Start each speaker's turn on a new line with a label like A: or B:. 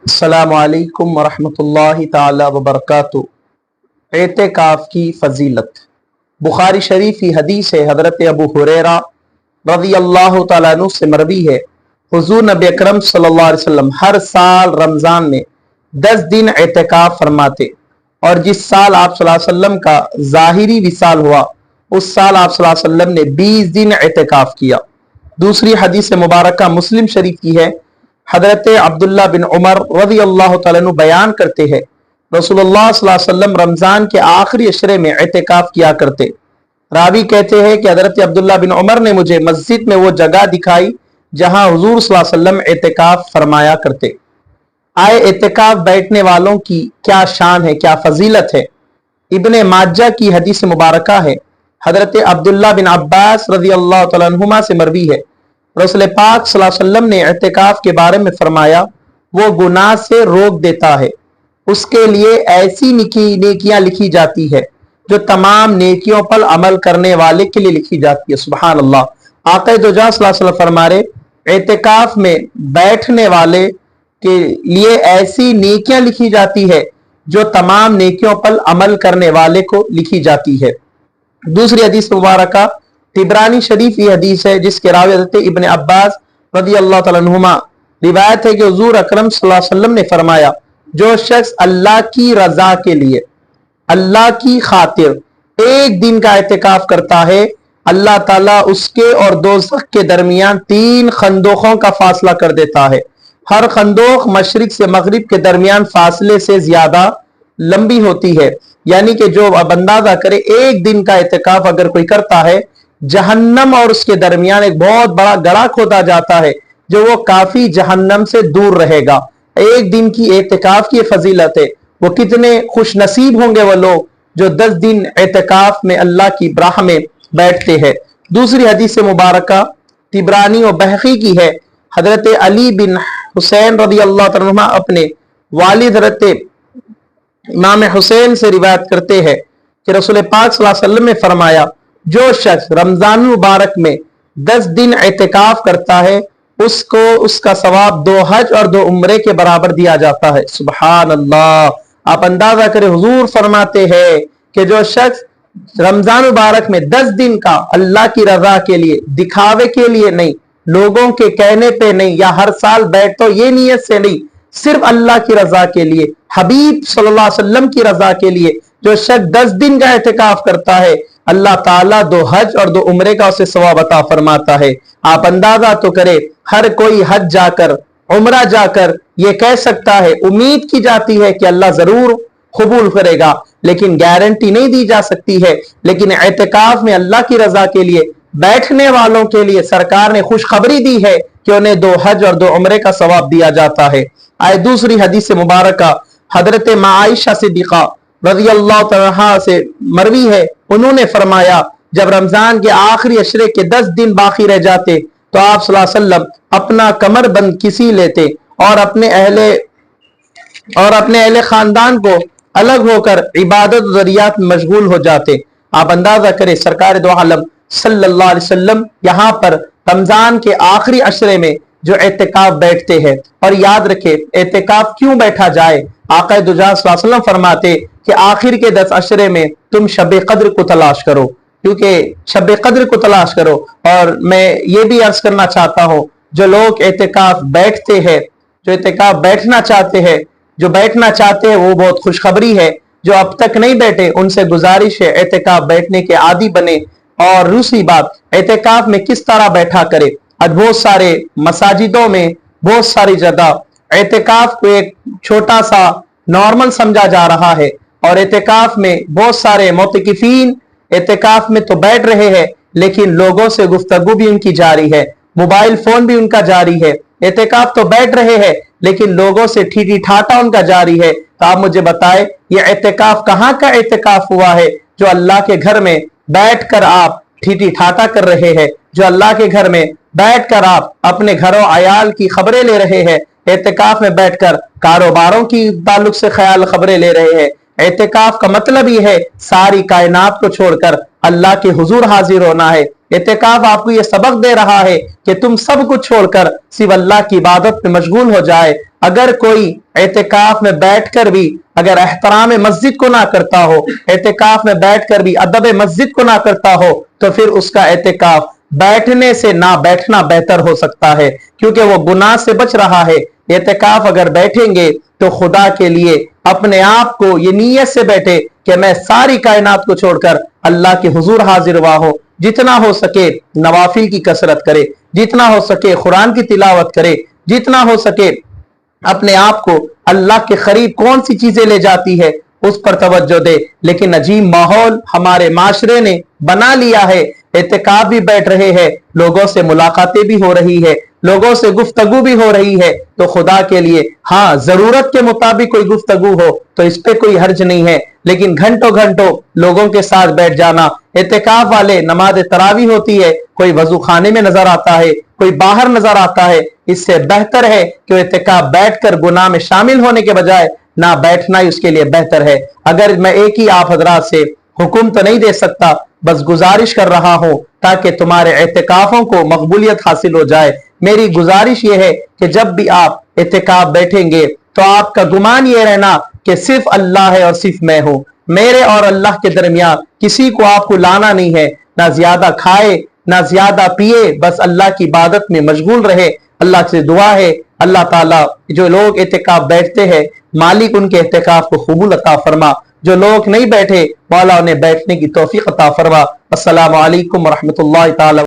A: السلام علیکم ورحمۃ اللہ تعالی وبرکاتہ۔ اعتکاف کی فضیلت بخاری شریف کی حدیث ہے، حضرت ابو ہریرہ رضی اللہ تعالیٰ عنہ سے مروی ہے، حضور نبی اکرم صلی اللہ علیہ وسلم ہر سال رمضان میں 10 دن اعتکاف فرماتے، اور جس سال آپ صلی اللہ علیہ وسلم کا ظاہری وصال ہوا اس سال آپ صلی اللہ علیہ وسلم نے 20 دن اعتکاف کیا۔ دوسری حدیث مبارکہ مسلم شریف کی ہے، حضرت عبداللہ بن عمر رضی اللہ تعالیٰ عنہ بیان کرتے ہیں رسول اللہ صلی اللہ علیہ وسلم رمضان کے آخری عشرے میں اعتکاف کیا کرتے۔ راوی کہتے ہیں کہ حضرت عبداللہ بن عمر نے مجھے مسجد میں وہ جگہ دکھائی جہاں حضور صلی اللہ علیہ وسلم اعتکاف فرمایا کرتے۔ آئے اعتکاف بیٹھنے والوں کی کیا شان ہے، کیا فضیلت ہے۔ ابن ماجہ کی حدیث مبارکہ ہے، حضرت عبداللہ بن عباس رضی اللہ تعالیٰ عنہما سے مروی ہے، رسول پاک صلی اللہ علیہ وسلم نے اعتکاف کے بارے میں فرمایا، وہ گناہ سے روک دیتا ہے، اس کے لیے ایسی نیکیاں لکھی جاتی ہے جو تمام نیکیوں پر عمل کرنے والے کے لیے لکھی جاتی ہے۔ سبحان اللہ۔ آقا دو جہاں صلی اللہ علیہ وسلم فرما رہے، اعتکاف میں بیٹھنے والے کے لیے ایسی نیکیاں لکھی جاتی ہے جو تمام نیکیوں پر عمل کرنے والے کو لکھی جاتی ہے۔ دوسری حدیث مبارکہ طبرانی شریف یہ حدیث ہے، جس کے راوی حضرت ابن عباس رضی اللہ تعالیٰ عنہما روایت ہے کہ حضور اکرم صلی اللہ علیہ وسلم نے فرمایا، جو شخص اللہ کی رضا کے لیے، اللہ کی خاطر ایک دن کا اعتکاف کرتا ہے، اللہ تعالیٰ اس کے اور دوزخ کے درمیان 3 خندوقوں کا فاصلہ کر دیتا ہے۔ ہر خندوق مشرق سے مغرب کے درمیان فاصلے سے زیادہ لمبی ہوتی ہے، یعنی کہ جو اب اندازہ کرے ایک دن کا اعتکاف اگر کوئی کرتا ہے، جہنم اور اس کے درمیان ایک بہت بڑا گڑھا کھودا جاتا ہے جو وہ کافی جہنم سے دور رہے گا۔ ایک دن کی اعتکاف کی فضیلت ہے، وہ کتنے خوش نصیب ہوں گے وہ لوگ جو 10 دن اعتکاف میں اللہ کی راہ میں بیٹھتے ہیں۔ دوسری حدیث مبارکہ طبرانی و بہقی کی ہے، حضرت علی بن حسین رضی اللہ تعالیٰ عنہ اپنے والد حضرت امام حسین سے روایت کرتے ہیں کہ رسول پاک صلی اللہ علیہ وسلم نے فرمایا، جو شخص رمضان مبارک میں 10 دن اعتکاف کرتا ہے اس کو اس کا ثواب 2 حج اور 2 عمرے کے برابر دیا جاتا ہے۔ سبحان اللہ۔ آپ اندازہ کریں، حضور فرماتے ہیں کہ جو شخص رمضان مبارک میں 10 دن کا اللہ کی رضا کے لیے، دکھاوے کے لیے نہیں، لوگوں کے کہنے پہ نہیں، یا ہر سال بیٹھتا یہ نیت سے نہیں، صرف اللہ کی رضا کے لیے، حبیب صلی اللہ علیہ وسلم کی رضا کے لیے جو شخص 10 دن کا اعتکاف کرتا ہے، اللہ تعالیٰ 2 حج اور 2 عمرے کا اسے ثواب عطا فرماتا ہے۔ آپ اندازہ تو کرے، ہر کوئی حج جا کر، عمرہ جا کر یہ کہہ سکتا ہے، امید کی جاتی ہے کہ اللہ ضرور قبول کرے گا، لیکن گارنٹی نہیں دی جا سکتی ہے۔ لیکن اعتکاف میں اللہ کی رضا کے لیے بیٹھنے والوں کے لیے سرکار نے خوشخبری دی ہے کہ انہیں 2 حج اور 2 عمرے کا ثواب دیا جاتا ہے۔ آئے دوسری حدیث مبارکہ حضرت عائشہ صدیقہ رضی اللہ تعالیٰ سے مروی ہے، انہوں نے فرمایا، جب رمضان کے آخری عشرے کے 10 دن باقی رہ جاتے تو آپ صلی اللہ علیہ وسلم اپنا کمر بند کسی لیتے اور اپنے اہل خاندان کو الگ ہو کر عبادت و ذریات میں مشغول ہو جاتے۔ آپ اندازہ کریں، سرکار دو عالم صلی اللہ علیہ وسلم یہاں پر رمضان کے آخری عشرے میں جو اعتکاف بیٹھتے ہیں، اور یاد رکھے اعتکاف کیوں بیٹھا جائے، آقا دو جہاں صلی اللہ علیہ وسلم فرماتے کہ آخر کے 10 عشرے میں تم شب قدر کو تلاش کرو، کیونکہ شب قدر کو تلاش کرو۔ اور میں یہ بھی عرض کرنا چاہتا ہوں، جو لوگ اعتکاف بیٹھتے ہیں، جو اعتکاف بیٹھنا چاہتے ہیں وہ بہت خوشخبری ہے، جو اب تک نہیں بیٹھے ان سے گزارش ہے اعتکاف بیٹھنے کے عادی بنے۔ اور دوسری بات، اعتکاف میں کس طرح بیٹھا کرے۔ آج بہت سارے مساجدوں میں، بہت ساری جگہ اعتکاف کو ایک چھوٹا سا نارمل سمجھا جا رہا ہے، اور اعتکاف میں بہت سارے معتکفین اعتکاف میں تو بیٹھ رہے ہیں لیکن لوگوں سے گفتگو بھی ان کی جاری ہے، موبائل فون بھی ان کا جاری ہے۔ اعتکاف تو بیٹھ رہے ہیں لیکن لوگوں سے ٹھیٹھی ٹھاٹا ان کا جاری ہے۔ تو آپ مجھے بتائیں، یہ اعتکاف کہاں کا اعتکاف ہوا ہے جو اللہ کے گھر میں بیٹھ کر آپ ٹھیٹھی ٹھاٹا کر رہے ہیں، جو اللہ کے گھر میں بیٹھ کر آپ اپنے گھروں عیال کی خبریں لے رہے ہیں، اعتکاف میں بیٹھ کر کاروباروں کی تعلق سے خیال خبریں لے رہے ہیں۔ اعتکاف کا مطلب یہ ہے ساری کائنات کو چھوڑ کر اللہ کے حضور حاضر ہونا ہے۔ اعتکاف آپ کو یہ سبق دے رہا ہے کہ تم سب کچھ چھوڑ کر صرف اللہ کی عبادت میں مشغول ہو جائے، اگر کوئی اعتکاف میں بیٹھ کر بھی اگر احترام مسجد کو نہ کرتا ہو، اعتکاف میں بیٹھ کر بھی ادب مسجد کو نہ کرتا ہو، تو پھر اس کا اعتکاف بیٹھنے سے نہ بیٹھنا بہتر ہو سکتا ہے، کیونکہ وہ گناہ سے بچ رہا ہے۔ اعتکاف اگر بیٹھیں گے تو خدا کے لیے اپنے آپ کو یہ نیت سے بیٹھے کہ میں ساری کائنات کو چھوڑ کر اللہ کے حضور حاضر ہوا ہوں، جتنا ہو سکے نوافل کی کثرت کرے، جتنا ہو سکے قرآن کی تلاوت کرے، جتنا ہو سکے اپنے آپ کو اللہ کے قریب کون سی چیزیں لے جاتی ہے اس پر توجہ دے۔ لیکن عجیب ماحول ہمارے معاشرے نے بنا لیا ہے، اعتکاف بھی بیٹھ رہے ہیں، لوگوں سے ملاقاتیں بھی ہو رہی ہے، لوگوں سے گفتگو بھی ہو رہی ہے، تو خدا کے لیے ہاں ضرورت کے مطابق کوئی گفتگو ہو تو اس پہ کوئی حرج نہیں ہے، لیکن گھنٹوں گھنٹوں لوگوں کے ساتھ بیٹھ جانا، اعتکاف والے نماز تراویح ہوتی ہے، کوئی وضو خانے میں نظر آتا ہے، کوئی باہر نظر آتا ہے، اس سے بہتر ہے کہ اعتکاف بیٹھ کر گناہ میں شامل ہونے کے بجائے نہ بیٹھنا ہی اس کے لیے بہتر ہے۔ اگر میں ایک ہی آپ حضرات سے حکم تو نہیں دے سکتا، بس گزارش کر رہا ہوں تاکہ تمہارے اعتکافوں کو مقبولیت حاصل ہو جائے۔ میری گزارش یہ ہے کہ جب بھی آپ اعتکاف بیٹھیں گے تو آپ کا گمان یہ رہنا کہ صرف اللہ ہے اور صرف میں ہوں، میرے اور اللہ کے درمیان کسی کو آپ کو لانا نہیں ہے، نہ زیادہ کھائے نہ زیادہ پیے، بس اللہ کی عبادت میں مشغول رہے۔ اللہ سے دعا ہے اللہ تعالیٰ جو لوگ اعتکاف بیٹھتے ہیں مالک ان کے اعتکاف کو قبول عطا فرما، جو لوگ نہیں بیٹھے مولا انہیں بیٹھنے کی توفیق عطا فرما۔ السلام علیکم ورحمۃ اللہ تعالی